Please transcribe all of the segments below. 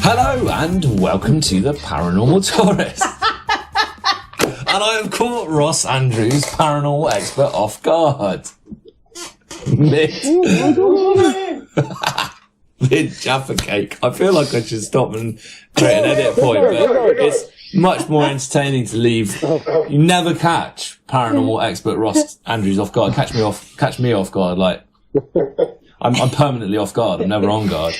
Hello and welcome to the Paranormal Tourists. And I have caught Ross Andrews, paranormal expert, off guard. Mid Jaffa Cake. I feel like I should stop and create an edit point, but it's much more entertaining to leave. You never catch paranormal expert Ross Andrews off guard. Catch me off guard. Like I'm permanently off guard. I'm never on guard.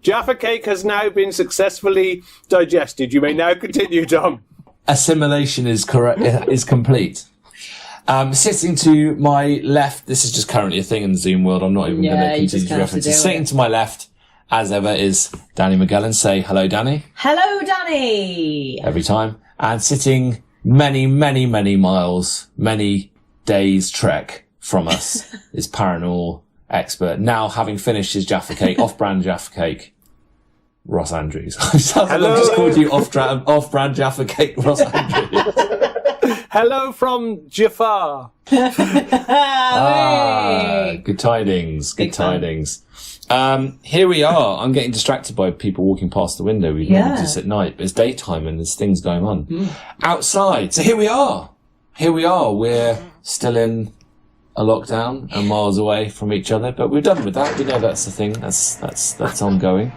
Jaffa Cake has now been successfully digested. You may now continue, Tom. Assimilation is complete. Sitting to my left, this is just currently a thing in the Zoom world. I'm not even going to continue to reference it. Sitting to my left, as ever, is Danny Magellan. Say hello, Danny. Hello, Danny. Every time. And sitting many, many, many miles, many days trek from us is paranormal expert. Now, having finished his Jaffa Cake, off-brand Jaffa Cake, Ross Andrews. I just called you off-brand Jaffa Cake, Ross Andrews. Hello from Jaffa. Good tidings. Good tidings. Here we are. I'm getting distracted by people walking past the window. We normally just at night, but it's daytime and there's things going on outside. So here we are. We're still in a lockdown and miles away from each other, but we're done with that. We know that's the thing. That's ongoing.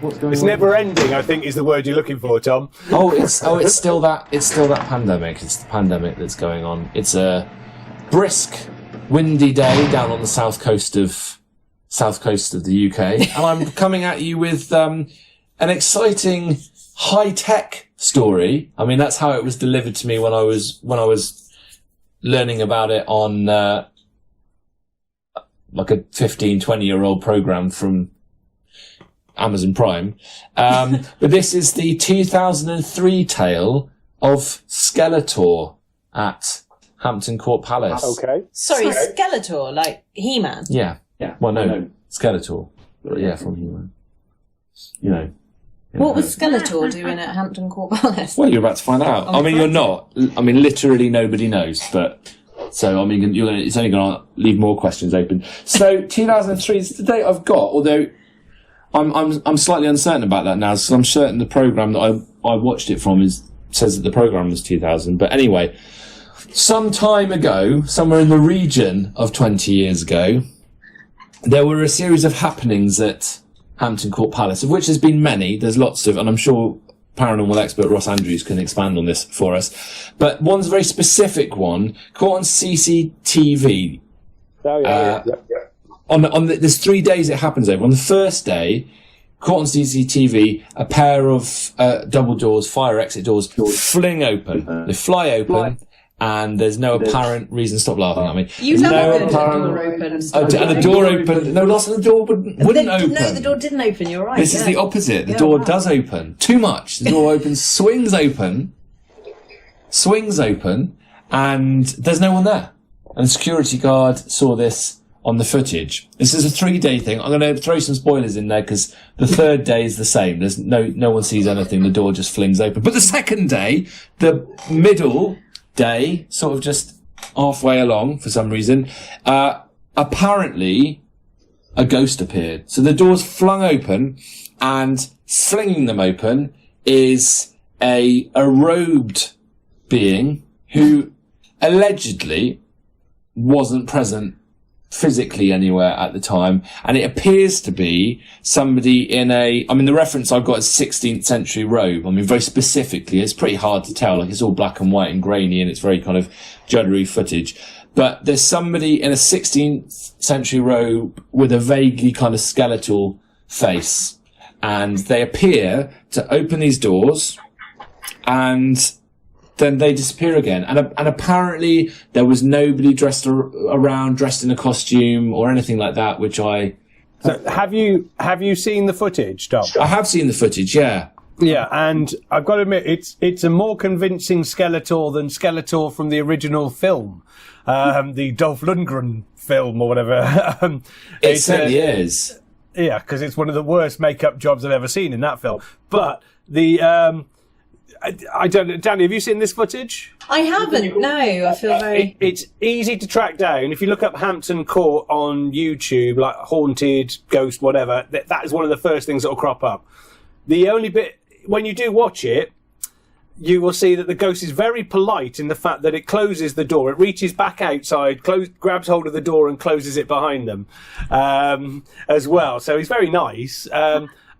What's going it's on? Never ending, I think, is the word you're looking for, Tom. It's still that pandemic. It's the pandemic that's going on. It's a brisk, windy day down on the south coast of the UK, and I'm coming at you with an exciting high-tech story. I mean, that's how it was delivered to me when I was learning about it on like a 15-20-year-old program from Amazon Prime. But this is the 2003 tale of Skeletor at Hampton Court Palace. Okay. Sorry, Skeletor, like He-Man? Yeah. Well, no. Skeletor. Yeah, from He-Man. You know. What was Skeletor doing at Hampton Court Palace? Well, you're about to find out. I mean, you're not. I mean, literally nobody knows, but... So, I mean, it's only going to leave more questions open. So, 2003 is the date I've got, although I'm slightly uncertain about that now, so I'm certain the programme that I watched it from says that the programme was 2000. But anyway, some time ago, somewhere in the region of 20 years ago, there were a series of happenings at Hampton Court Palace, of which there's been many. There's lots of, and I'm sure paranormal expert Ross Andrews can expand on this for us. But one's a very specific one, caught on CCTV. Oh, yeah. There's 3 days it happens over. On the first day, caught on CCTV, a pair of double doors, fire exit doors, fling open. They fly open. And there's no apparent reason. Stop laughing at me. You know the door opened. And the door opened. No, lots of the door wouldn't open. No, the door didn't open. You're right. This is the opposite. The door does open. Too much. The door opens, swings open, and there's no one there. And the security guard saw this on the footage. This is a 3-day thing. I'm going to throw some spoilers in there because the third day is the same. There's no one sees anything. The door just flings open. But the second day, the middle day, sort of just halfway along for some reason, apparently a ghost appeared. So the doors flung open, and flinging them open is a robed being who allegedly wasn't present physically anywhere at the time, and it appears to be somebody the reference I've got is 16th century robe. I mean, very specifically, it's pretty hard to tell, like it's all black and white and grainy, and it's very kind of juddery footage, but there's somebody in a 16th century robe with a vaguely kind of skeletal face, and they appear to open these doors, and then they disappear again. And apparently there was nobody dressed in a costume or anything like that, which I... So have you seen the footage, Tom? I have seen the footage, yeah. Yeah, and I've got to admit, it's a more convincing Skeletor than Skeletor from the original film, the Dolph Lundgren film or whatever. It certainly is. Yeah, because it's one of the worst makeup jobs I've ever seen in that film. But I don't. Danny, have you seen this footage? I haven't. No, I feel very. It's easy to track down. If you look up Hampton Court on YouTube, like haunted, ghost, whatever, that is one of the first things that will crop up. The only bit, when you do watch it, you will see that the ghost is very polite in the fact that it closes the door. It reaches back outside, grabs hold of the door and closes it behind them as well. So he's very nice.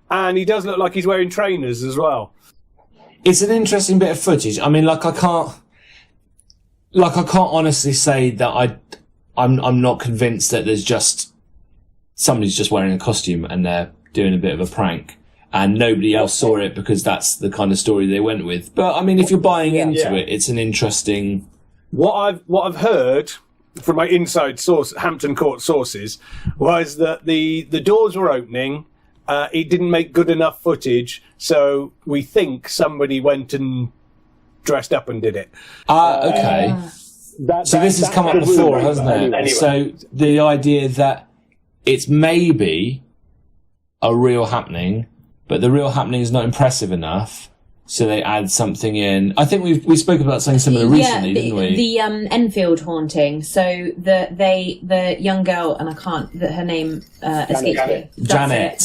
And he does look like he's wearing trainers as well. It's an interesting bit of footage. I mean, I can't honestly say that I'm not convinced that there's just somebody's just wearing a costume and they're doing a bit of a prank and nobody else saw it because that's the kind of story they went with. But I mean, if you're buying into it, it's an interesting. What I've heard from my inside source, Hampton Court sources, was that the doors were opening. It didn't make good enough footage, so we think somebody went and dressed up and did it. Okay. So this has come up before, hasn't it? Anyway. So the idea that it's maybe a real happening, but the real happening is not impressive enough, so they add something in. I think we spoke about something similar recently, didn't we? The Enfield haunting. So the young girl, and I can't, her name escapes me. Janet.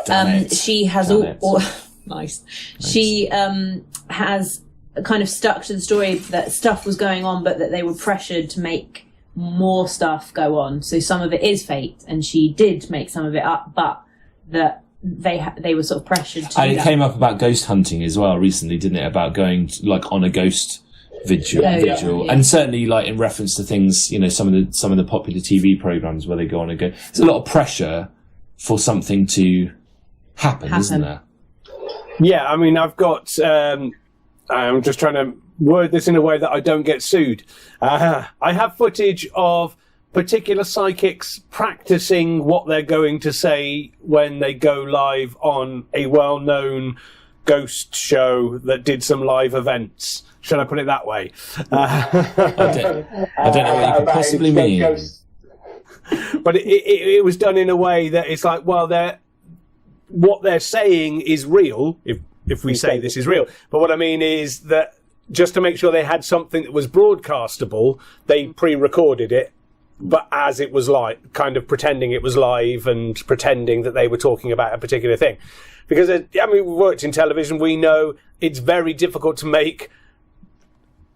Janet. She has all nice. She has kind of stuck to the story that stuff was going on, but that they were pressured to make more stuff go on. So some of it is fake, and she did make some of it up, but that they were sort of pressured to. And it came up about ghost hunting as well recently, didn't it? About going on a ghost vigil, and certainly like in reference to things, some of the popular TV programs where they go on and go. There's a lot of pressure for something to happen. Isn't there? Yeah, I mean, I've got. I'm just trying to word this in a way that I don't get sued. I have footage of particular psychics practicing what they're going to say when they go live on a well-known ghost show that did some live events. Should I put it that way? I don't know what you could possibly mean. But it was done in a way that it's like, well, what they're saying is real, if we say this is real. But what I mean is that just to make sure they had something that was broadcastable, they pre-recorded it, but as it was live, kind of pretending it was live and pretending that they were talking about a particular thing. Because, we've worked in television, we know it's very difficult to make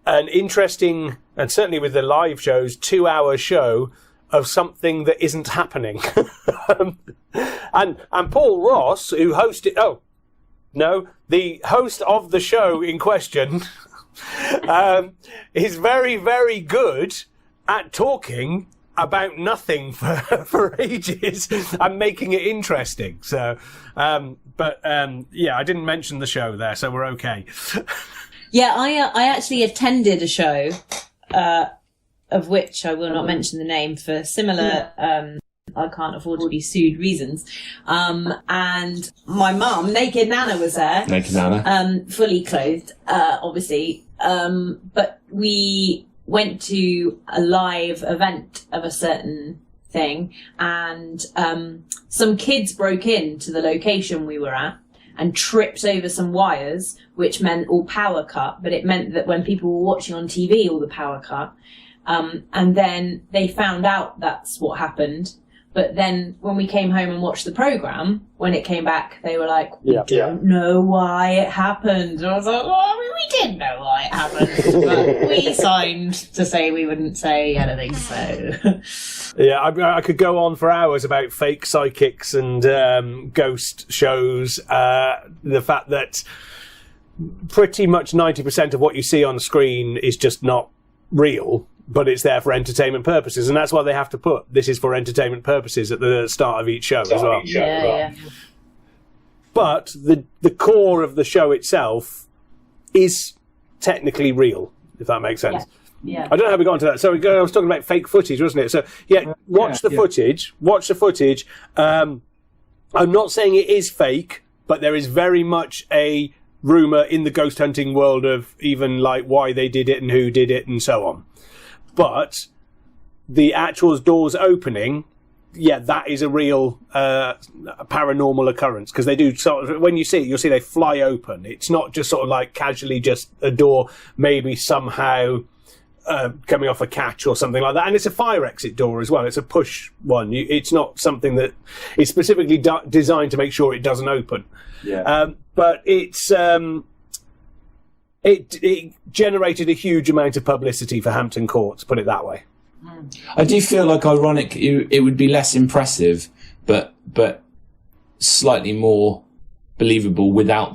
an interesting, and certainly with the live shows, 2-hour show of something that isn't happening. and Paul Ross, who hosted... the host of the show in question is very, very good at talking about nothing for ages and making it interesting. So, I didn't mention the show there, so we're okay. Yeah, I actually attended a show, of which I will not mention the name for similar, I can't afford to be sued reasons. And my mum, Naked Nana, was there. Naked Nana. Fully clothed, obviously. But we went to a live event of a certain thing, and some kids broke into the location we were at and tripped over some wires, which meant all power cut, but it meant that when people were watching on TV, all the power cut. And then they found out that's what happened. But then when we came home and watched the programme, when it came back, they were like, we don't know why it happened. And I was like, well, I mean, we did know why it happened. But we signed to say we wouldn't say anything, so... Yeah, I could go on for hours about fake psychics and ghost shows. The fact that pretty much 90% of what you see on screen is just not real, but it's there for entertainment purposes, and that's why they have to put "this is for entertainment purposes" at the start of each show as well. Yeah. But the core of the show itself is technically real, if that makes sense. Yeah. I don't know how we got onto that. So I was talking about fake footage, wasn't it? So watch the footage. Watch the footage. I'm not saying it is fake, but there is very much a rumour in the ghost hunting world of even like why they did it and who did it and so on. But the actual doors opening yeah, that is a real paranormal occurrence, because they do sort of, when you see it, you'll see they fly open. It's not just sort of like casually just a door, maybe somehow coming off a catch or something like that. And it's a fire exit door as well. It's a push one. It's not something that is specifically designed to make sure it doesn't open. Yeah. But it's it generated a huge amount of publicity for Hampton Court, to put it that way. I do feel like, ironic, it would be less impressive, but slightly more believable without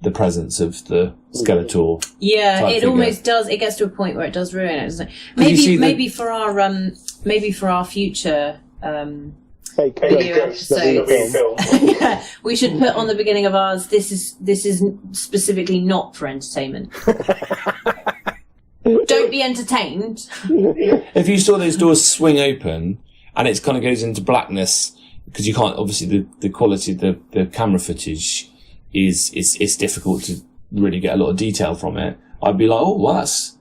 the presence of the Skeletor. Yeah, it figure. almost does. It gets to a point where it does ruin it, doesn't it? Maybe for our future video episodes, yeah, we should put on the beginning of ours. This is specifically not for entertainment. Don't be entertained. If you saw those doors swing open and it kind of goes into blackness, because you can't, obviously the quality of the camera footage is difficult to really get a lot of detail from it, I'd be like, oh, well, that's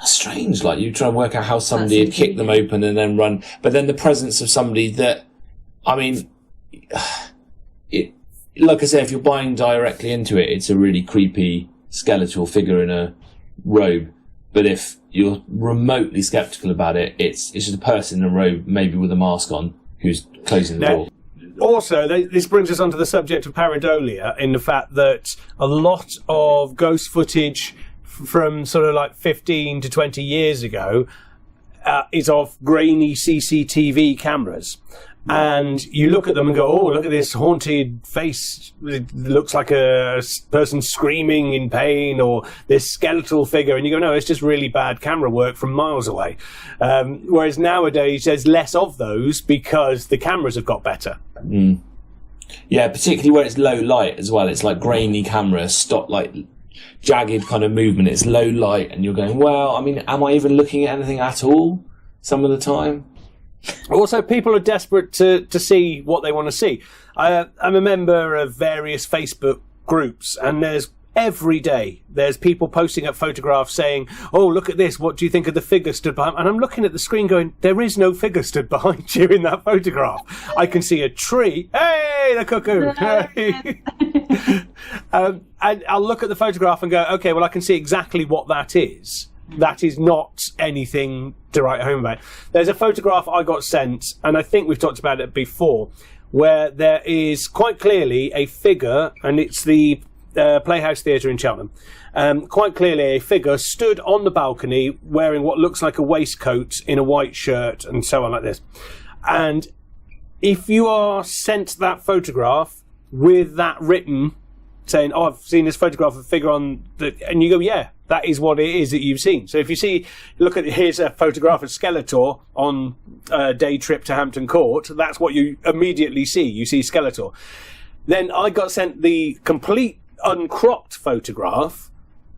strange. Like, you try and work out how somebody had kicked them open and then run. But then the presence of somebody that, I mean, like I say, if you're buying directly into it, it's a really creepy skeletal figure in a robe. But if you're remotely sceptical about it, it's just a person in a robe, maybe with a mask on, who's closing the door. Also, this brings us onto the subject of pareidolia, in the fact that a lot of ghost footage from sort of like 15 to 20 years ago is of grainy CCTV cameras. And you look at them and go, oh, look at this haunted face. It looks like a person screaming in pain, or this skeletal figure. And you go, no, it's just really bad camera work from miles away. Whereas nowadays there's less of those because the cameras have got better. Mm. Yeah, particularly where it's low light as well. It's like grainy camera, stop, like jagged kind of movement. It's low light, and you're going, well, I mean, am I even looking at anything at all some of the time? Also, people are desperate to see what they want to see. I'm a member of various Facebook groups, and every day there's people posting up photographs saying, oh, look at this, what do you think of the figure stood behind? And I'm looking at the screen going, there is no figure stood behind you in that photograph. I can see a tree. Hey, the cuckoo. Hey. And I'll look at the photograph and go, okay, well, I can see exactly what that is. That is not anything to write home about. There's a photograph I got sent, and I think we've talked about it before, where there is quite clearly a figure, and it's the Playhouse Theatre in Cheltenham. Quite clearly a figure stood on the balcony wearing what looks like a waistcoat in a white shirt and so on like this. And if you are sent that photograph with that written, saying, oh, I've seen this photograph of a figure on the... And you go, yeah, that is what it is that you've seen. So if you see, here's a photograph of Skeletor on a day trip to Hampton Court, that's what you immediately see. You see Skeletor. Then I got sent the complete uncropped photograph,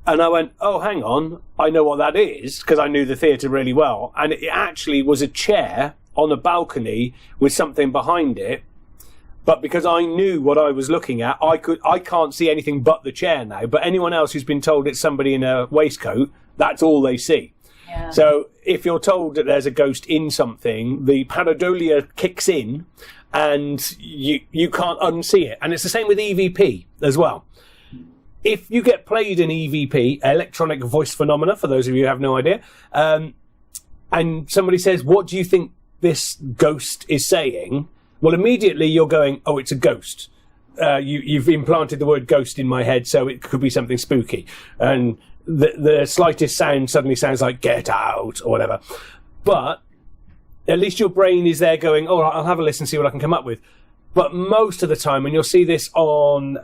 and I went, oh, hang on, I know what that is, because I knew the theatre really well. And it actually was a chair on a balcony with something behind it. But because I knew what I was looking at, I can't see anything but the chair now. But anyone else who's been told it's somebody in a waistcoat, that's all they see. Yeah. So if you're told that there's a ghost in something, the pareidolia kicks in, and you can't unsee it. And it's the same with EVP as well. If you get played an EVP, electronic voice phenomena, for those of you who have no idea, and somebody says, what do you think this ghost is saying? Well, immediately you're going, oh, it's a ghost. You've implanted the word ghost in my head, so it could be something spooky. And the slightest sound suddenly sounds like get out or whatever. But at least your brain is there going, all right, I'll have a listen, see what I can come up with. But most of the time, and you'll see this on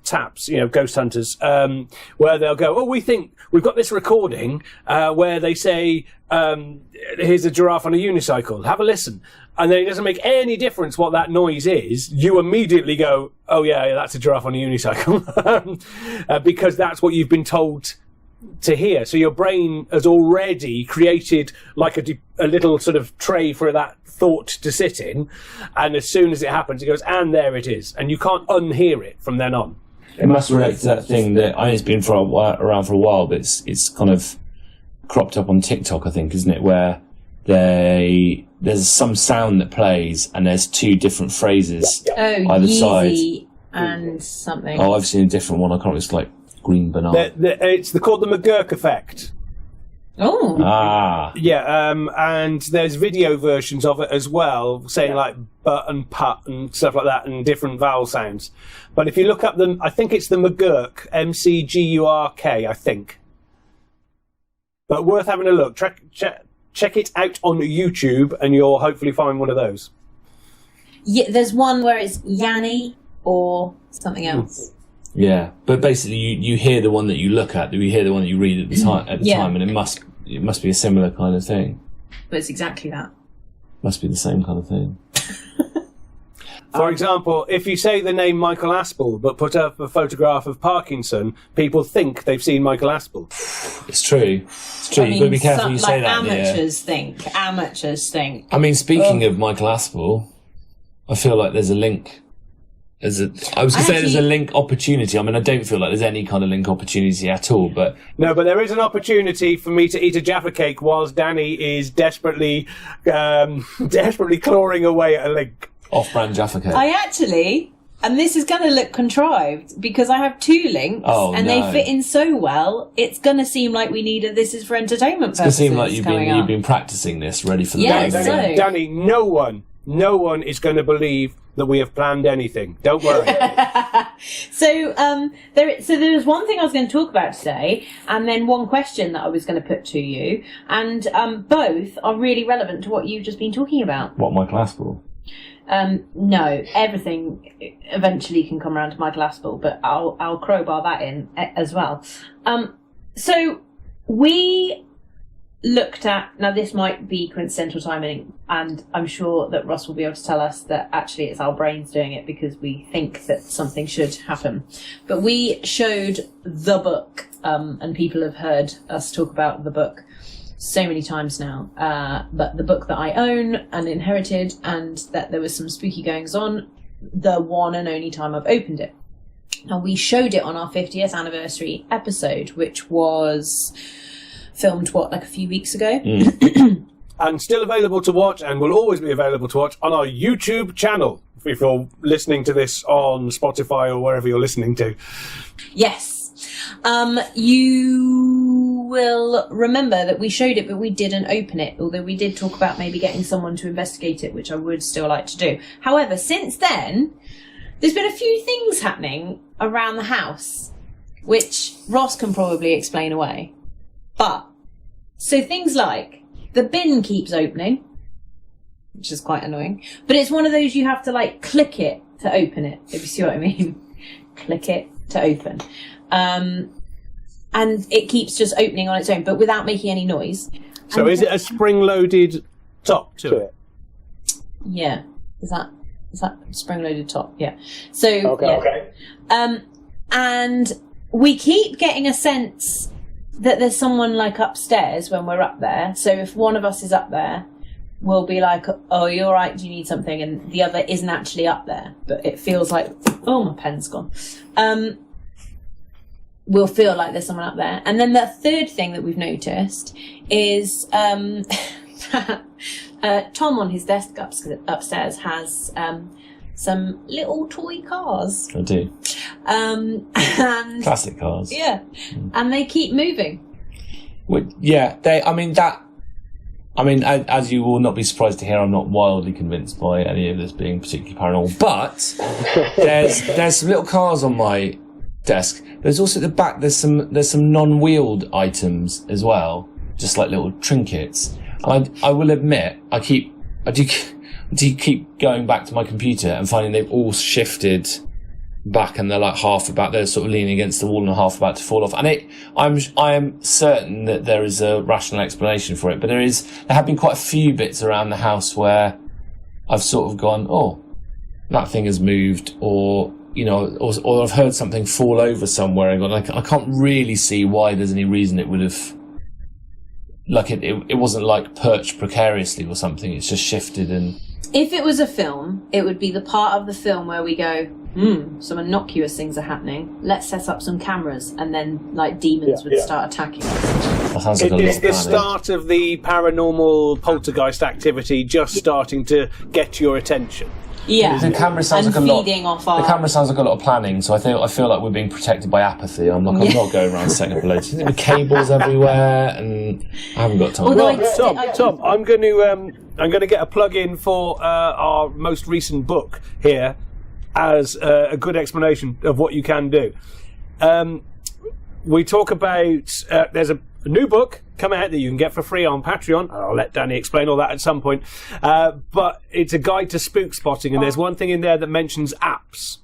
TAPS, ghost hunters, where they'll go, oh, we think we've got this recording where they say, here's a giraffe on a unicycle, have a listen. And then it doesn't make any difference what that noise is. You immediately go, oh, yeah, that's a giraffe on a unicycle. Because that's what you've been told to hear. So your brain has already created like a little sort of tray for that thought to sit in. And as soon as it happens, it goes, and there it is. And you can't unhear it from then on. It must relate to that thing that it's been around for a while, but it's kind of cropped up on TikTok, I think, isn't it? Where there's some sound that plays, and there's two different phrases either side. And something. Oh, I've seen a different one. I can't remember. It's like green banana. It's called the McGurk effect. Oh. Ah. Yeah, and there's video versions of it as well, saying like but and put and stuff like that, and different vowel sounds. But if you look up I think it's the McGurk, McGurk, I think. But worth having a look. Check it out on YouTube, and you'll hopefully find one of those. Yeah, there's one where it's Yanni or something else. Yeah, but basically, you hear the one that you look at, you hear the one that you read at the time, and it must be a similar kind of thing. But it's exactly that. Must be the same kind of thing. For example, if you say the name Michael Aspel but put up a photograph of Parkinson, people think they've seen Michael Aspel. It's true. It's true. You've got to be careful you say that. Amateurs think. I mean, speaking of Michael Aspel, I feel like there's a link. I was going to say there's a link opportunity. I mean, I don't feel like there's any kind of link opportunity at all, but... No, but there is an opportunity for me to eat a Jaffa cake whilst Danny is desperately clawing away at a link. Off-brand Jaffa cake. I actually... And this is going to look contrived, because I have two links, they fit in so well, it's going to seem like we need this is for entertainment purposes. It's going to seem like you've been practising this, ready for the day. Danny, no one is going to believe that we have planned anything. Don't worry. So there was one thing I was going to talk about today, and then one question that I was going to put to you, and both are really relevant to what you've just been talking about. What, Michael Aspel? No, everything eventually can come around to Michael Aspel, but I'll crowbar that in as well. So we looked at, now this might be coincidental timing, and I'm sure that Ross will be able to tell us that actually it's our brains doing it because we think that something should happen. But we showed the book, and people have heard us talk about the book so many times now, but the book that I own and inherited, and that there was some spooky goings on the one and only time I've opened it. And we showed it on our 50th anniversary episode, which was filmed, like a few weeks ago? And still available to watch, and will always be available to watch on our YouTube channel, if you're listening to this on Spotify or wherever you're listening to. Yes. You will remember that we showed it, but we didn't open it, although we did talk about maybe getting someone to investigate it, which I would still like to do. However, since then, there's been a few things happening around the house, which Ross can probably explain away. So things like the bin keeps opening, which is quite annoying, but it's one of those you have to click it to open it, if you see what I mean. Click it to open. And it keeps just opening on its own, but without making any noise. So is it a spring-loaded top to it? Yeah. Is that spring-loaded top? Yeah. So, okay. And we keep getting a sense that there's someone upstairs when we're up there. So if one of us is up there, we'll be like, oh, you're right, do you need something? And the other isn't actually up there, but it feels like, oh, my pen's gone. We'll feel like there's someone up there. And then the third thing that we've noticed is Tom on his desk upstairs has some little toy cars. I do. And classic cars. Yeah. And they keep moving. Well, yeah, as you will not be surprised to hear, I'm not wildly convinced by any of this being particularly paranormal. But there's some little cars on my desk. There's also at the back. There's some non-wheeled items as well, just like little trinkets. And I will admit, I do keep going back to my computer and finding they've all shifted back, and they're they're sort of leaning against the wall and half about to fall off. And I am certain that there is a rational explanation for it, but there have been quite a few bits around the house where I've sort of gone, oh, that thing has moved, or or I've heard something fall over somewhere and gone, I can't really see why there's any reason it would have like it wasn't like perched precariously or something. It's just shifted and. If it was a film, it would be the part of the film where we go, some innocuous things are happening. Let's set up some cameras, and then like demons would start attacking us. That sounds like a lot It's of the planning. start of the paranormal poltergeist activity just starting to get your attention. Yeah, The camera sounds and like a lot. feeding off our... The camera sounds like a lot of planning, so I feel like we're being protected by apathy. I'm not going around setting up loads of cables everywhere, and I haven't got time. Although Tom, I'm going to get a plug in for our most recent book here as a good explanation of what you can do. We talk about there's a new book come out that you can get for free on Patreon. I'll let Danny explain all that at some point. But it's a guide to spook spotting, and there's one thing in there that mentions apps.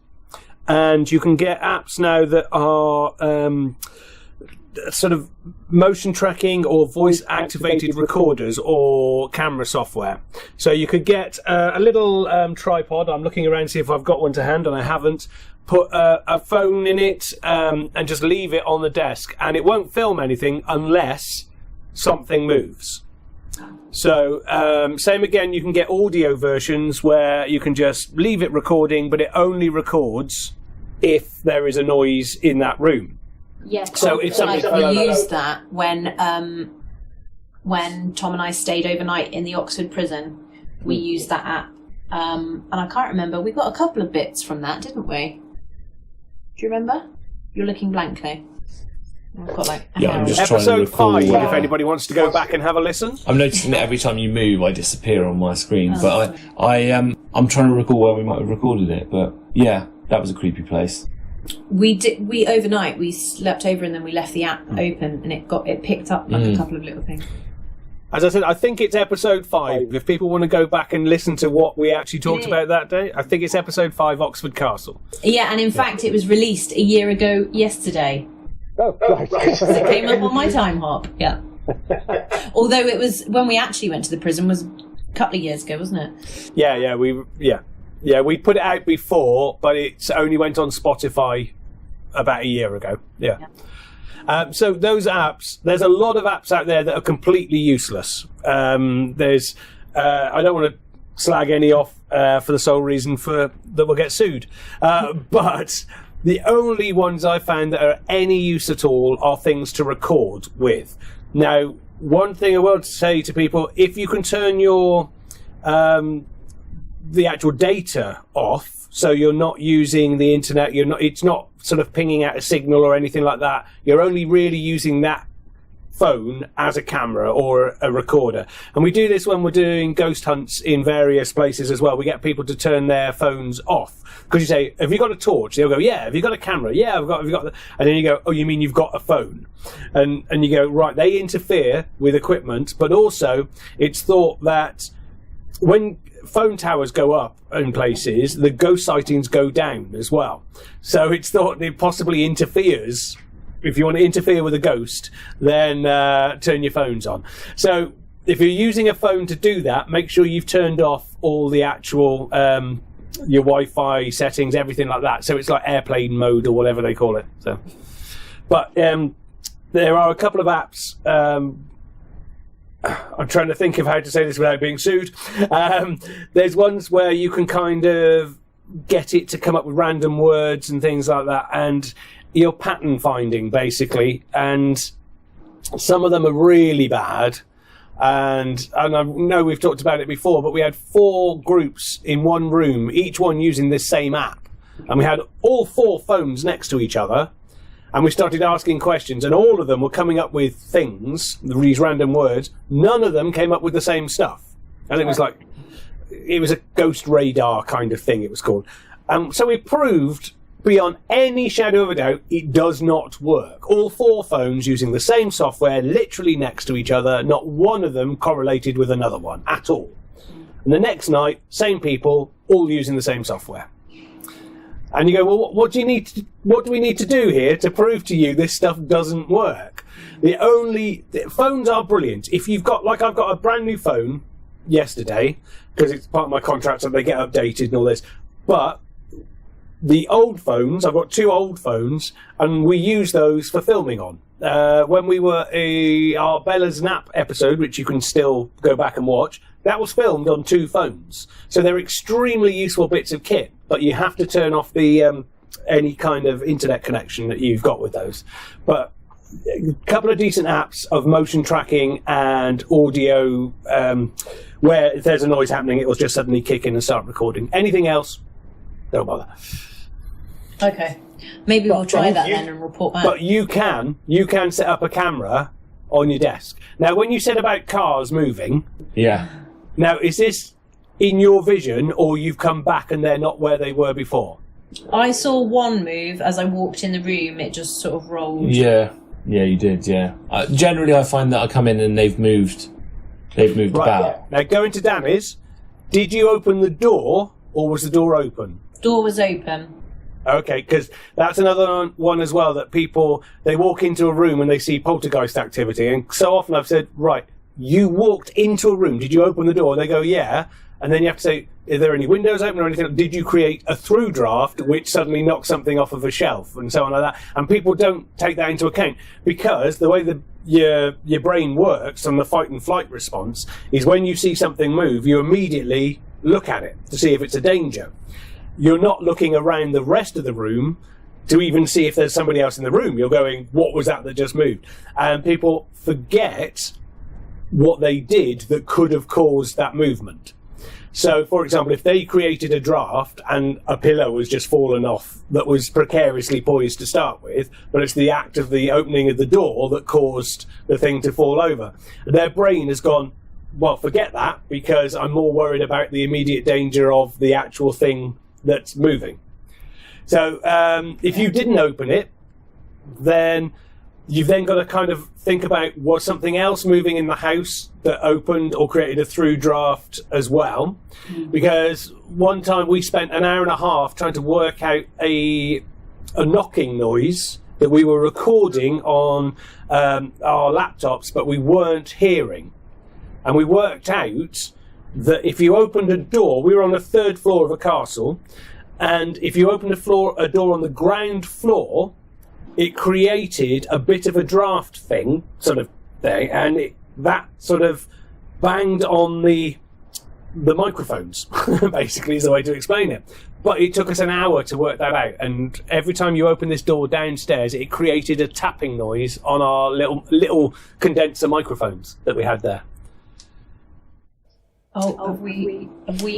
And you can get apps now that are sort of motion tracking or voice activated recorders or camera software. So you could get a little tripod. I'm looking around to see if I've got one to hand, and I haven't. Put a phone in it and just leave it on the desk, and it won't film anything unless something moves. So same again, you can get audio versions where you can just leave it recording, but it only records if there is a noise in that room. Yeah, So if something- we used that when Tom and I stayed overnight in the Oxford prison. We used that app, and I can't remember. We got a couple of bits from that, didn't we? Do you remember? You're looking blankly. I've got like I'm just trying to Episode recall. 5, if anybody wants to go back and have a listen. I'm noticing that every time you move, I disappear on my screen. But I'm trying to recall where we might have recorded it. But yeah, that was a creepy place. We overnight we slept over and then we left the app open, and it picked up like a couple of little things. As I said, I think it's episode 5. If people want to go back and listen to what we actually talked about that day, I think it's episode 5, Oxford Castle. Yeah, and in fact, it was released a year ago yesterday. Oh, right. It came up on my time hop. Yeah. Although it was when we actually went to the prison was a couple of years ago, wasn't it? Yeah, we put it out before, but it only went on Spotify about a year ago. Yeah. So those apps, there's a lot of apps out there that are completely useless. There's, I don't want to slag any off for the sole reason that we'll get sued, but the only ones I found that are any use at all are things to record with. Now, one thing I will say to people: if you can turn your the actual data off, so you're not using the internet, it's not sort of pinging out a signal or anything like that. You're only really using that phone as a camera or a recorder. And we do this when we're doing ghost hunts in various places as well. We get people to turn their phones off. Because you say, have you got a torch? They'll go, yeah. Have you got a camera? Yeah, have you got and then you go, oh, you mean you've got a phone? And you go, right, they interfere with equipment, but also it's thought that when phone towers go up in places, the ghost sightings go down as well. So it's thought it possibly interferes. If you want to interfere with a ghost, then turn your phones on. So if you're using a phone to do that, make sure you've turned off all the actual your Wi-Fi settings, everything like that. So it's like airplane mode or whatever they call it. So, but there are a couple of apps. I'm trying to think of how to say this without being sued. There's ones where you can kind of get it to come up with random words and things like that, and you're pattern finding basically. And some of them are really bad. And I know we've talked about it before, but we had 4 groups in one room, each one using this same app, and we had all 4 phones next to each other. And we started asking questions, and all of them were coming up with things, these random words. None of them came up with the same stuff. And it was like, it was a ghost radar kind of thing, it was called. So we proved, beyond any shadow of a doubt, it does not work. All 4 phones using the same software, literally next to each other, not one of them correlated with another one at all. And the next night, same people, all using the same software. And you go, well, what do we need to do here to prove to you this stuff doesn't work? The phones are brilliant. If you've got, like, I've got a brand new phone yesterday, because it's part of my contract, so they get updated and all this. But the old phones, I've got 2 old phones, and we use those for filming on. when we were our Bella's Nap episode, which you can still go back and watch, that was filmed on 2 phones. So they're extremely useful bits of kit, but you have to turn off the any kind of internet connection that you've got with those. But a couple of decent apps of motion tracking and audio, where if there's a noise happening, it will just suddenly kick in and start recording. Anything else, don't bother. Okay. Maybe we'll try that then and report back. But you can set up a camera on your desk. Now, when you said about cars moving... Yeah. Now, is this in your vision, or you've come back and they're not where they were before? I saw one move as I walked in the room. It just sort of rolled. Yeah, you did, yeah. Generally, I find that I come in and they've moved about. Yeah. Now, going to Danny's, did you open the door, or was the door open? Door was open. Okay, because that's another one as well, that people, they walk into a room and they see poltergeist activity, and so often I've said, right, you walked into a room, did you open the door? And they go, yeah, and then you have to say, are there any windows open or anything? Did you create a through draft which suddenly knocks something off of a shelf and so on like that? And people don't take that into account, because the way your brain works on the fight and flight response is when you see something move, you immediately look at it to see if it's a danger. You're not looking around the rest of the room to even see if there's somebody else in the room. You're going, what was that just moved? And people forget what they did that could have caused that movement. So, for example, if they created a draft and a pillow was just fallen off that was precariously poised to start with, but it's the act of the opening of the door that caused the thing to fall over, their brain has gone, well, forget that, because I'm more worried about the immediate danger of the actual thing that's moving. So if you didn't open it, then you've then got to kind of think about, was something else moving in the house that opened or created a through draft as well? Because one time we spent an hour and a half trying to work out a knocking noise that we were recording on our laptops, but we weren't hearing. And we worked out that if you opened a door, we were on the 3rd floor of a castle, and if you opened a door on the ground floor, it created a bit of a draft thing, and that sort of banged on the microphones, basically is the way to explain it. But it took us an hour to work that out, and every time you open this door downstairs, it created a tapping noise on our little condenser microphones that we had there. Oh, have we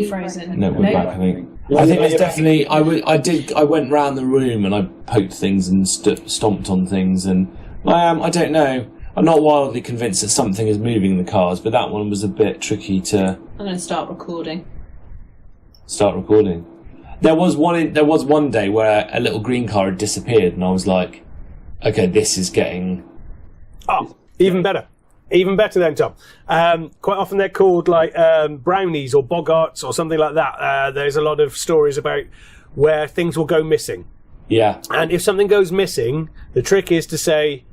frozen? No, we're back, I think. I think there's definitely... I went round the room and I poked things and stomped on things, and I don't know. I'm not wildly convinced that something is moving in the cars, but that one was a bit tricky to... I'm going to start recording. There was one day where a little green car had disappeared, and I was like, okay, this is getting... Oh, even better. Even better then, Tom. Quite often they're called like brownies or bogarts or something like that. There's a lot of stories about where things will go missing. Yeah. And if something goes missing, the trick is to say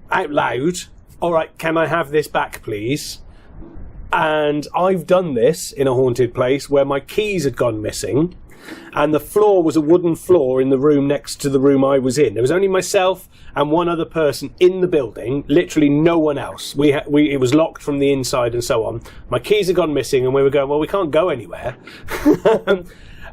out loud, all right, can I have this back, please? And I've done this in a haunted place where my keys had gone missing, and the floor was a wooden floor in the room next to the room I was in. There was only myself and one other person in the building, literally no one else. It was locked from the inside and so on. My keys had gone missing, and we were going, well, we can't go anywhere.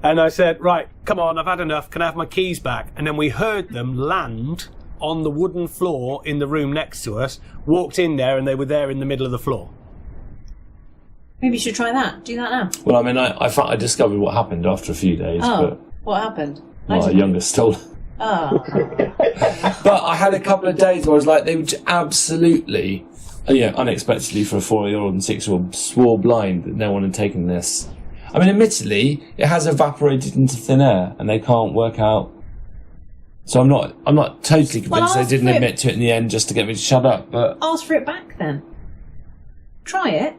And I said, right, come on, I've had enough. Can I have my keys back? And then we heard them land on the wooden floor in the room next to us, walked in there, and they were there in the middle of the floor. Maybe you should try that. Do that now. Well, I mean, I discovered what happened after a few days. Oh, but what happened? my youngest stole it. Oh. But I had a couple of days where I was like, they were absolutely, unexpectedly for a 4-year-old and 6-year-old, swore blind that no one had taken this. I mean, admittedly, it has evaporated into thin air, and they can't work out. So I'm not totally convinced they didn't admit to it in the end just to get me to shut up. But ask for it back then. Try it.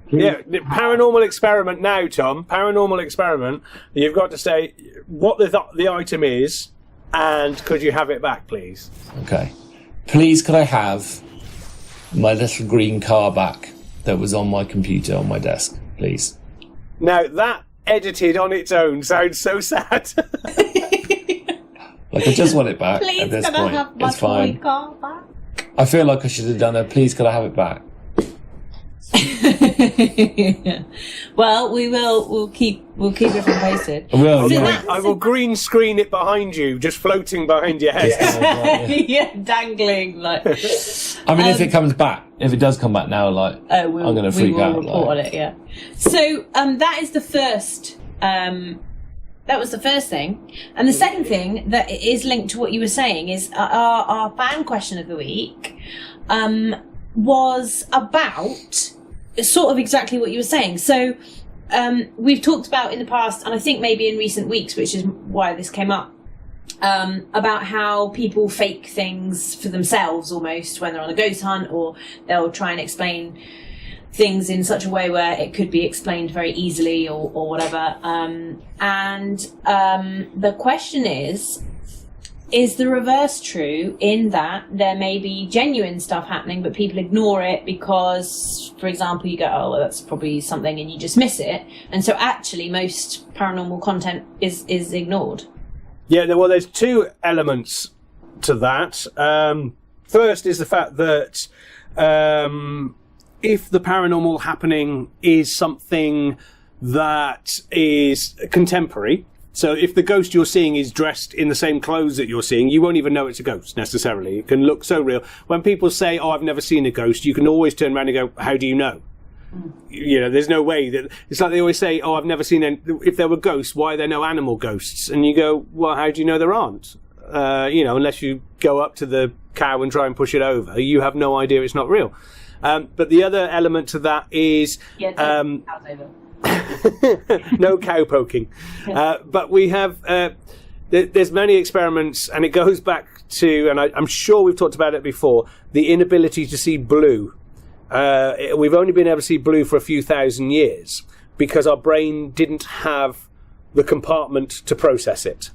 Yeah, paranormal experiment now, Tom. Paranormal experiment. You've got to say what the item is, and could you have it back, please? Okay. Please, could I have my little green car back that was on my computer on my desk, please? Now, that edited on its own sounds so sad. Like, I just want it back Please, at this can point. I have my It's fine. toy car back? I feel like I should have done a please could I have it back? Well, we'll keep everyone posted. Well, So yeah. that's- I will green screen it behind you, just floating behind your head. yeah, dangling like. I mean, if it comes back, if it does come back now, like, I'm going to freak out. We will report on it. Yeah. So that is the first. That was the first thing, and the second thing that is linked to what you were saying is our fan question of the week was about sort of exactly what you were saying. So we've talked about in the past, and I think maybe in recent weeks, which is why this came up, about how people fake things for themselves almost when they're on a ghost hunt, or they'll try and explain things in such a way where it could be explained very easily or whatever. The question is the reverse true, in that there may be genuine stuff happening but people ignore it because, for example, you go, oh, well, that's probably something, and you just miss it, and so actually most paranormal content is ignored? Yeah, well, there's two elements to that. First is the fact that if the paranormal happening is something that is contemporary, so if the ghost you're seeing is dressed in the same clothes that you're seeing, you won't even know it's a ghost necessarily. It can look so real. When people say, oh, I've never seen a ghost, you can always turn around and go, how do you know? You know, there's no way that it's like they always say, oh, I've never seen any, if there were ghosts, why are there no animal ghosts? And you go, well, how do you know there aren't? Unless you go up to the cow and try and push it over, you have no idea it's not real. But the other element to that is no cow poking. But we have there's many experiments, and it goes back to, and I'm sure we've talked about it before, the inability to see blue. We've only been able to see blue for a few thousand years because our brain didn't have the compartment to process it.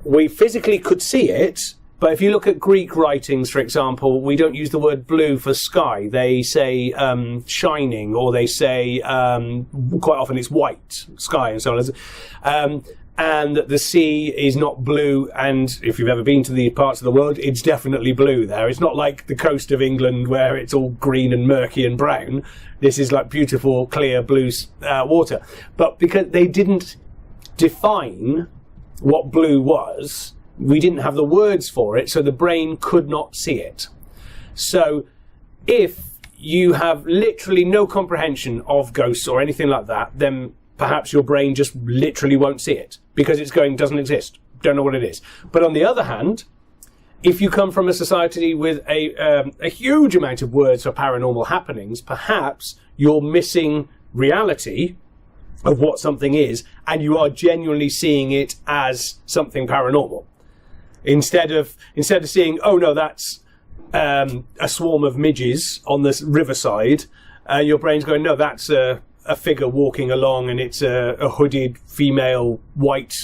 We physically could see it, but if you look at Greek writings, for example, we don't use the word blue for sky. They say shining, or they say quite often it's white sky and so on. And the sea is not blue, and if you've ever been to the parts of the world, it's definitely blue there. It's not like the coast of England where it's all green and murky and brown. This is like beautiful, clear blue water. But because they didn't define what blue was, we didn't have the words for it, so the brain could not see it. So if you have literally no comprehension of ghosts or anything like that, then perhaps your brain just literally won't see it because it's going, doesn't exist, don't know what it is. But on the other hand, if you come from a society with a huge amount of words for paranormal happenings, perhaps you're missing reality of what something is, and you are genuinely seeing it as something paranormal. Instead of seeing, oh no, that's a swarm of midges on this riverside, your brain's going, no, that's a figure walking along, and it's a hooded female, white,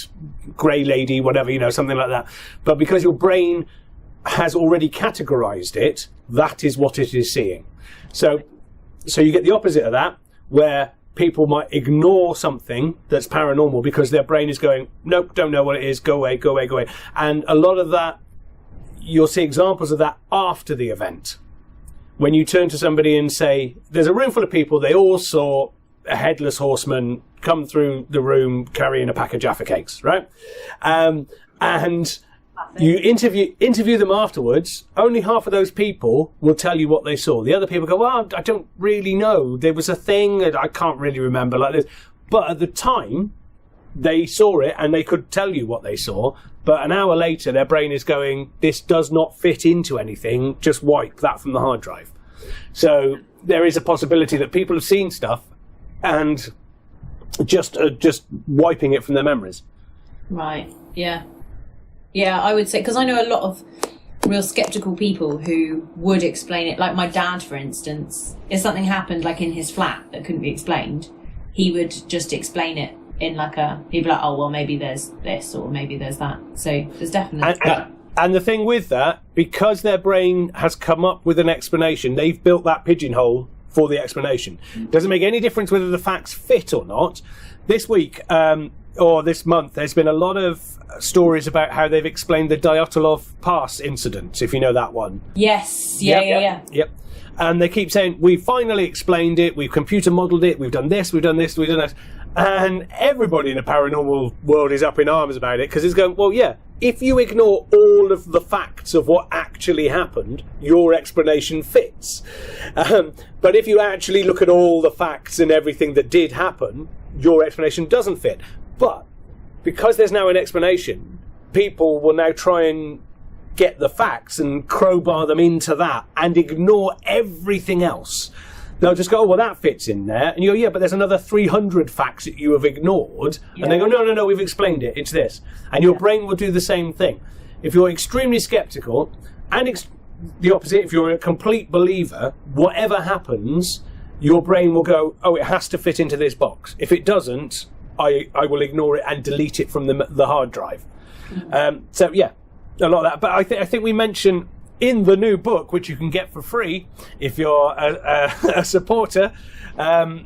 grey lady, whatever, something like that. But because your brain has already categorized it, that is what it is seeing. So you get the opposite of that, where people might ignore something that's paranormal because their brain is going, nope, don't know what it is, go away, go away, go away. And a lot of that, you'll see examples of that after the event. When you turn to somebody and say, there's a room full of people, they all saw a headless horseman come through the room carrying a pack of Jaffa Cakes, right? And you interview them afterwards, only half of those people will tell you what they saw. The other people go, well, I don't really know. There was a thing that I can't really remember like this. But at the time, they saw it and they could tell you what they saw. But an hour later, their brain is going, this does not fit into anything. Just wipe that from the hard drive. So there is a possibility that people have seen stuff and just wiping it from their memories. Right, yeah. Yeah, I would say, because I know a lot of real sceptical people who would explain it. Like my dad, for instance, if something happened like in his flat that couldn't be explained, he would just explain it in he'd be like, oh, well, maybe there's this or maybe there's that. So there's definitely... And the thing with that, because their brain has come up with an explanation, they've built that pigeonhole for the explanation. Doesn't make any difference whether the facts fit or not. This week, or this month, there's been a lot of stories about how they've explained the Dyatlov Pass incident, if you know that one. Yes, yeah. Yep. And they keep saying, we finally explained it, we've computer modelled it, we've done this, we've done this, we've done that. And everybody in the paranormal world is up in arms about it, because it's going, well, yeah, if you ignore all of the facts of what actually happened, your explanation fits. But if you actually look at all the facts and everything that did happen, your explanation doesn't fit. But because there's now an explanation, people will now try and get the facts and crowbar them into that and ignore everything else. They'll just go, oh, well, that fits in there. And you go, yeah, but there's another 300 facts that you have ignored. Yeah. And they go, no, we've explained it. It's this. And your brain will do the same thing. If you're extremely skeptical, and the opposite, if you're a complete believer, whatever happens, your brain will go, oh, it has to fit into this box. If it doesn't, I will ignore it and delete it from the hard drive. So, yeah, a lot of that. But I think we mentioned in the new book, which you can get for free if you're a supporter, and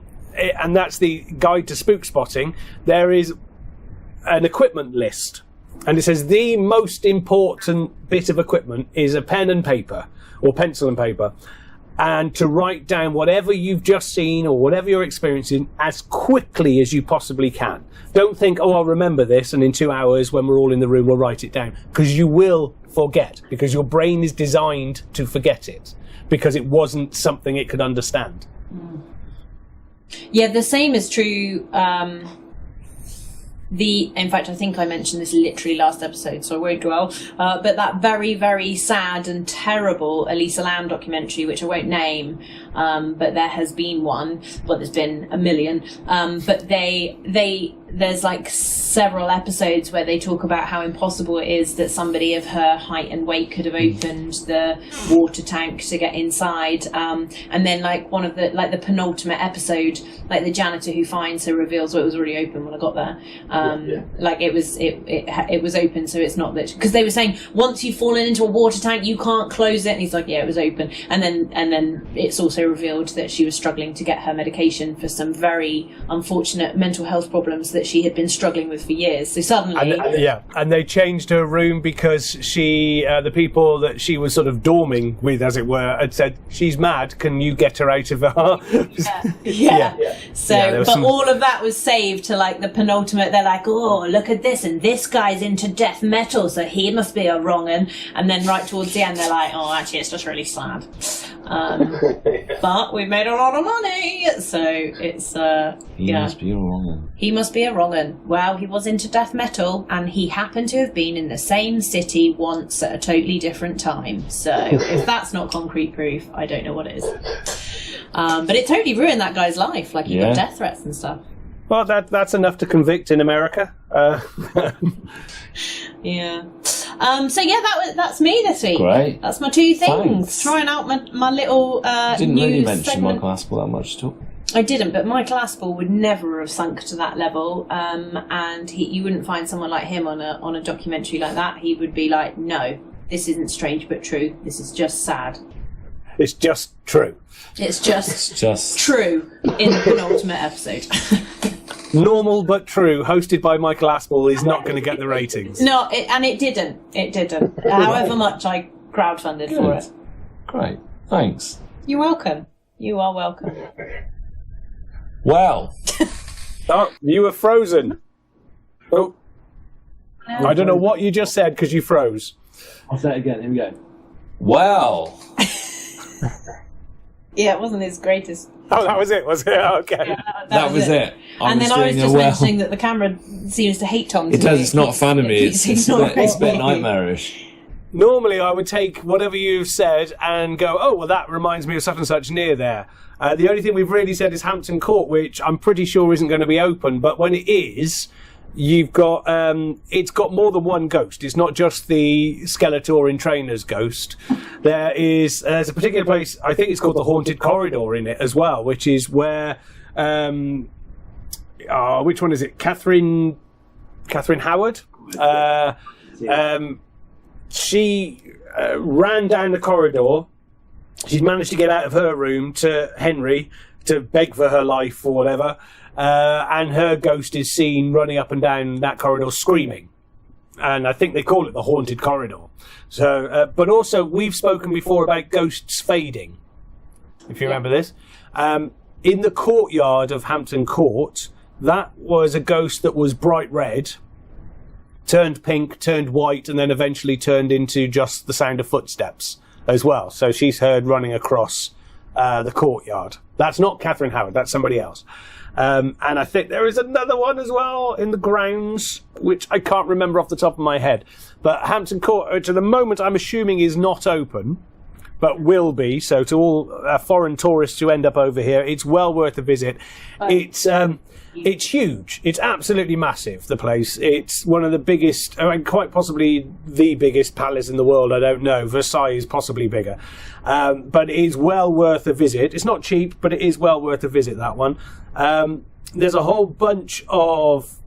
that's the Guide to Spook Spotting, there is an equipment list. And it says the most important bit of equipment is a pen and paper, or pencil and paper, and to write down whatever you've just seen or whatever you're experiencing as quickly as you possibly can. Don't think, oh, I'll remember this, and in 2 hours when we're all in the room we'll write it down, because you will forget, because your brain is designed to forget it, because it wasn't something it could understand. Yeah, the same is true. In fact, I think I mentioned this literally last episode, so I won't dwell. But that very, very sad and terrible Elisa Lam documentary, which I won't name, but there has been one. Well, there's been a million. But there's like several episodes where they talk about how impossible it is that somebody of her height and weight could have opened the water tank to get inside. And then like one of the penultimate episode, like the janitor who finds her reveals, well, it was already open when I got there. Like it was open, so it's not that, because they were saying once you've fallen into a water tank you can't close it, and he's like, yeah, it was open. And then it's also revealed that she was struggling to get her medication for some very unfortunate mental health problems that she had been struggling with for years. So suddenly, and they changed her room because she, the people that she was sort of dorming with, as it were, had said, she's mad. Can you get her out of her? So, but all of that was saved to like the penultimate. They're like, oh, look at this, and this guy's into death metal, so he must be a wrong 'un. And then right towards the end, they're like, oh, actually, it's just really sad. But we made a lot of money, so it's he must be a wrong 'un. He must be a wrong 'un. Well, he was into death metal, and he happened to have been in the same city once at a totally different time. So if that's not concrete proof, I don't know what it is. But it totally ruined that guy's life. Like, he got death threats and stuff. Well, that's enough to convict in America. Yeah. So yeah, that's me this week. Great. That's my two things. Thanks. Trying out my little didn't really news mention segment. Michael Aspel that much at all. I didn't, but Michael Aspel would never have sunk to that level, and you wouldn't find someone like him on a documentary like that. He would be like, no, this isn't strange but true. This is just sad. It's just true. It's just true in the penultimate episode. Normal but true, hosted by Michael Aspel, is not going to get the ratings. No, it didn't. It didn't. However much I crowdfunded for it. Great. Thanks. You're welcome. You are welcome. Well. Oh, you were frozen. Oh. I don't know what you just said because you froze. I'll say it again. Here we go. Well. Yeah, it wasn't his greatest. Oh, that was it, was it? Okay. Yeah, that was it. And then I was just mentioning that the camera seems to hate Tom. It does. It's not a fan of me. It's a bit nightmarish. Normally, I would take whatever you've said and go, oh, well, that reminds me of such and such near there. The only thing we've really said is Hampton Court, which I'm pretty sure isn't going to be open. But when it is, you've got it's got more than one ghost. It's not just the Skeletor in Trainer's ghost. There's a particular place, I think it's called the Haunted Corridor in it as well, which is where which one is it? Catherine Howard. She ran down the corridor. She'd managed to get out of her room to Henry to beg for her life or whatever. And her ghost is seen running up and down that corridor screaming. And I think they call it the haunted corridor. So, but also we've spoken before about ghosts fading, if you remember this. In the courtyard of Hampton Court, that was a ghost that was bright red, turned pink, turned white, and then eventually turned into just the sound of footsteps as well. So she's heard running across the courtyard. That's not Catherine Howard, that's somebody else. And I think there is another one as well in the grounds, which I can't remember off the top of my head. But Hampton Court, to the moment, I'm assuming is not open, but will be. So to all foreign tourists who end up over here, it's well worth a visit. It's huge. It's absolutely massive, the place. It's one of the biggest, I mean, quite possibly the biggest palace in the world, I don't know. Versailles is possibly bigger. But it is well worth a visit. It's not cheap, but it is well worth a visit, that one. There's a whole bunch of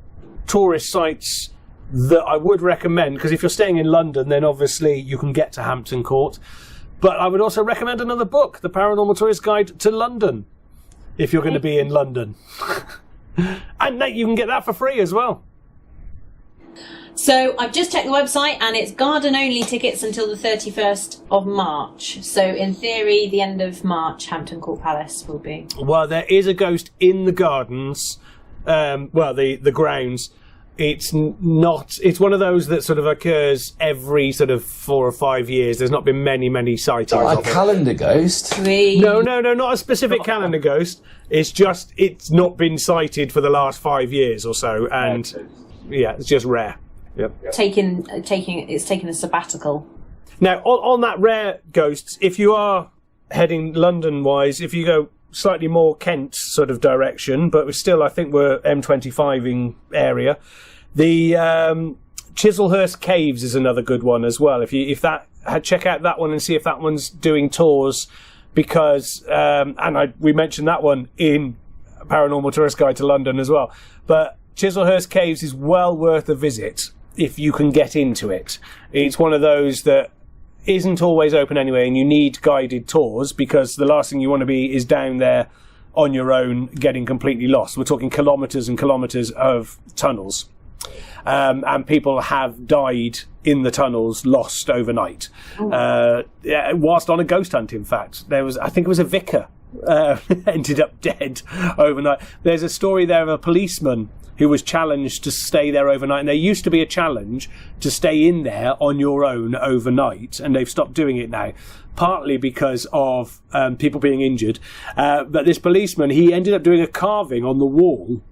tourist sites that I would recommend, because if you're staying in London, then obviously you can get to Hampton Court. But I would also recommend another book, The Paranormal Tourist Guide to London, if you're going to be in London. And you can get that for free as well. So I've just checked the website, and it's garden-only tickets until the 31st of March. So in theory, the end of March, Hampton Court Palace will be. Well, there is a ghost in the gardens, the grounds. It's not. It's one of those that sort of occurs every sort of 4 or 5 years. There's not been many sightings. A calendar ghost? No, not a specific calendar ghost. It's just it's not been sighted for the last 5 years or so, and yeah, it's just rare. Yep. It's taken a sabbatical. Now, on that rare ghosts, if you are heading London-wise, if you go slightly more Kent sort of direction, but still, I think we're M25 area. The Chislehurst Caves is another good one as well. Check out that one and see if that one's doing tours, because we mentioned that one in Paranormal Tourist Guide to London as well. But Chislehurst Caves is well worth a visit if you can get into it. It's one of those that isn't always open anyway, and you need guided tours, because the last thing you want to be is down there on your own getting completely lost. We're talking kilometres and kilometres of tunnels. And people have died in the tunnels, lost overnight. Whilst on a ghost hunt, in fact. I think it was a vicar ended up dead overnight. There's a story there of a policeman who was challenged to stay there overnight. And there used to be a challenge to stay in there on your own overnight, and they've stopped doing it now, partly because of people being injured. But this policeman, he ended up doing a carving on the wall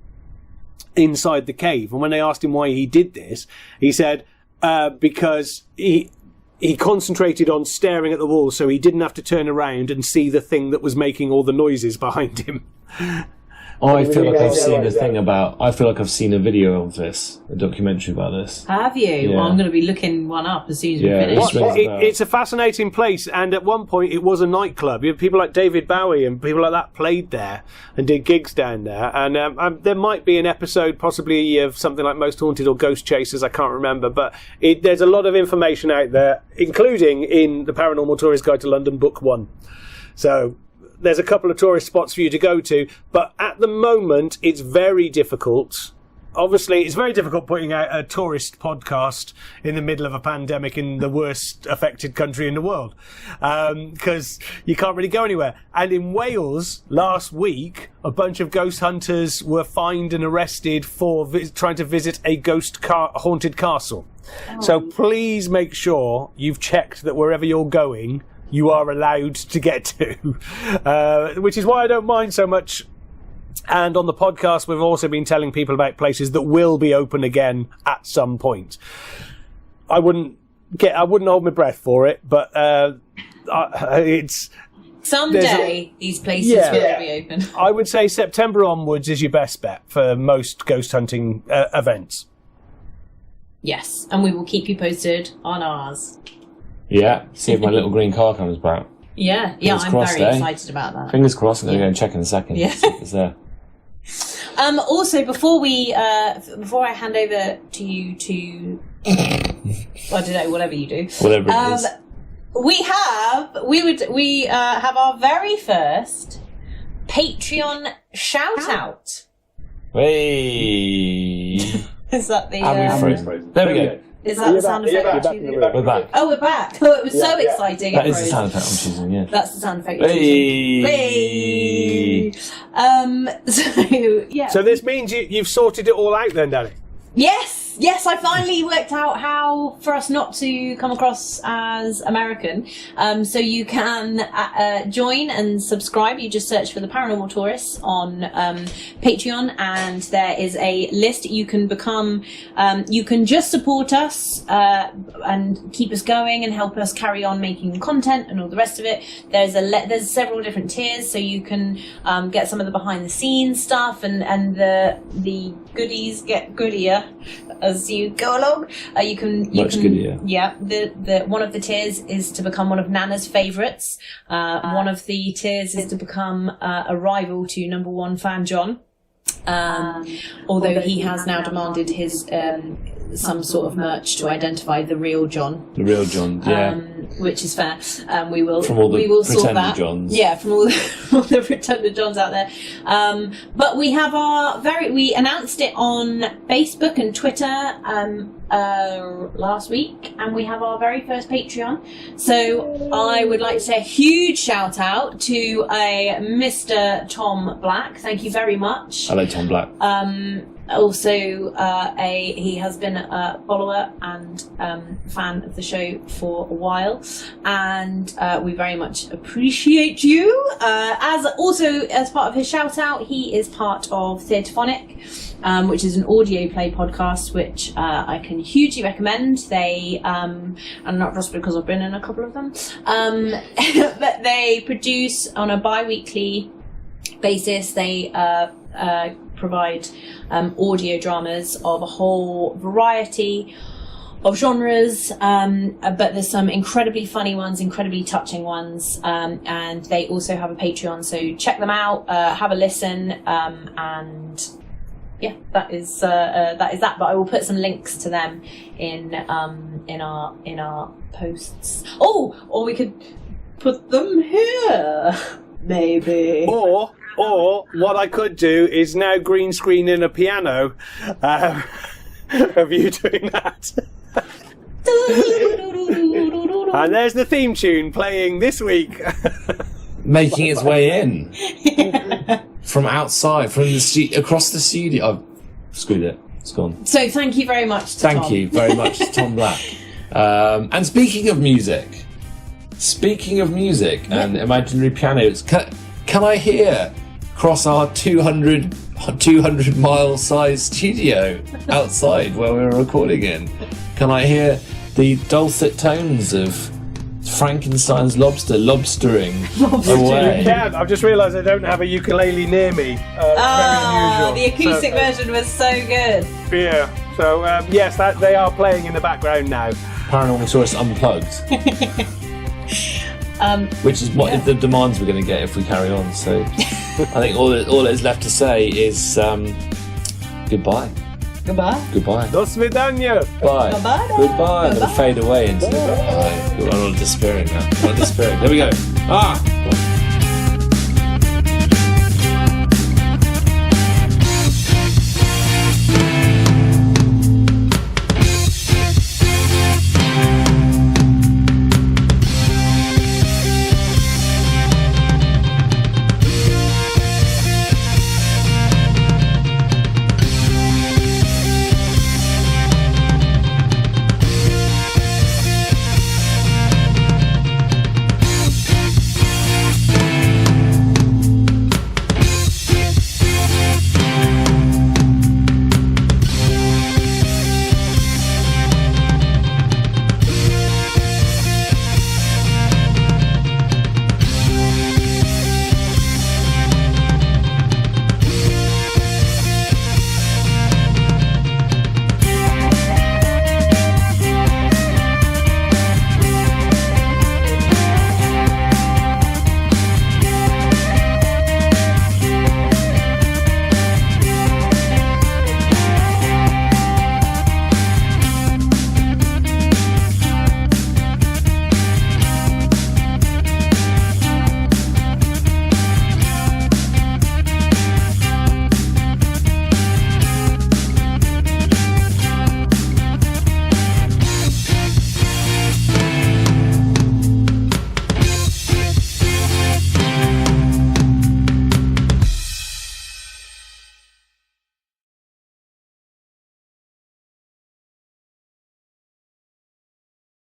inside the cave. And when they asked him why he did this, he said because he concentrated on staring at the wall, so he didn't have to turn around and see the thing that was making all the noises behind him. I feel like I've seen a video of this, a documentary about this. Have you? Yeah. Well, I'm going to be looking one up as soon as we finish. It's a fascinating place, and at one point it was a nightclub. People like David Bowie and people like that played there and did gigs down there. And there might be an episode, possibly of something like Most Haunted or Ghost Chasers, I can't remember. But there's a lot of information out there, including in the Paranormal Tourist Guide to London, Book 1. So there's a couple of tourist spots for you to go to, but at the moment it's very difficult. Obviously, it's very difficult putting out a tourist podcast in the middle of a pandemic in the worst affected country in the world, because you can't really go anywhere. And in Wales, last week, a bunch of ghost hunters were fined and arrested for trying to visit a haunted castle. So please make sure you've checked that wherever you're going, you are allowed to get to, which is why I don't mind so much. And on the podcast, we've also been telling people about places that will be open again at some point. I wouldn't hold my breath for it, but it's someday these places will be open. I would say September onwards is your best bet for most ghost hunting events. Yes, and we will keep you posted on ours. Yeah, see if my little green car comes back. Yeah, I'm very excited about that. Fingers crossed, I'm going to go and check in a second. Yeah. See if it's there. Also, before I hand over to you to, I don't know, whatever you do. Whatever it is. We have our very first Patreon shout out. Hey. Is that the? There we go. Is that the sound effect? We're back. Oh, we're back. Oh, it was so exciting. That is the sound effect I'm choosing, yeah. That's the sound effect you're choosing. Hey. So this means you've sorted it all out then, Danny? Yes, I finally worked out how for us not to come across as American. So you can join and subscribe. You just search for the Paranormal Tourists on Patreon, and there is a list. You can become, you can just support us and keep us going and help us carry on making content and all the rest of it. There's several different tiers, so you can get some of the behind the scenes stuff, and the goodies get goodier as you go along. You can goodier. Yeah. The one of the tiers is to become one of Nana's favourites. One of the tiers is to become a rival to number one fan John. Although he has now demanded his some sort of merch to identify the real John. The real John, yeah. Which is fair. We will sort that. Johns. Yeah, from all the pretender Johns out there. But we have we announced it on Facebook and Twitter last week, and we have our very first Patreon. So I would like to say a huge shout out to a Mr. Tom Black. Thank you very much. Hello, Tom Black. Also, he has been a follower and fan of the show for a while, and we very much appreciate you. As part of his shout out, he is part of TheatrePhonic, which is an audio play podcast, which I can hugely recommend. They, and not just because I've been in a couple of them, but they produce on a bi-weekly basis. They provide audio dramas of a whole variety of genres, but there's some incredibly funny ones, incredibly touching ones, and they also have a Patreon, so check them out, have a listen, and yeah, that is that. But I will put some links to them in our posts. Or we could put them here, maybe. Or what I could do is now green screen in a piano of you doing that. And there's the theme tune playing this week. Making its way in. From outside, across the studio. I've screwed it. It's gone. So thank you very much to Tom. Thank you very much to Tom Black. And speaking of music and imaginary pianos, can I hear across our 200 mile sized studio outside where we're recording in, can I hear the dulcet tones of Frankenstein's lobstering away? Yeah, I've just realised I don't have a ukulele near me. The acoustic version was so good. Yeah, so yes, they are playing in the background now. Paranormal Tourists Unplugged. Which is what the demands we're going to get if we carry on. So I think all that is left to say is goodbye. Goodbye. Do svidania. Bye. Goodbye. I'm going to fade away into the bye. I'm not despairing now. There we go.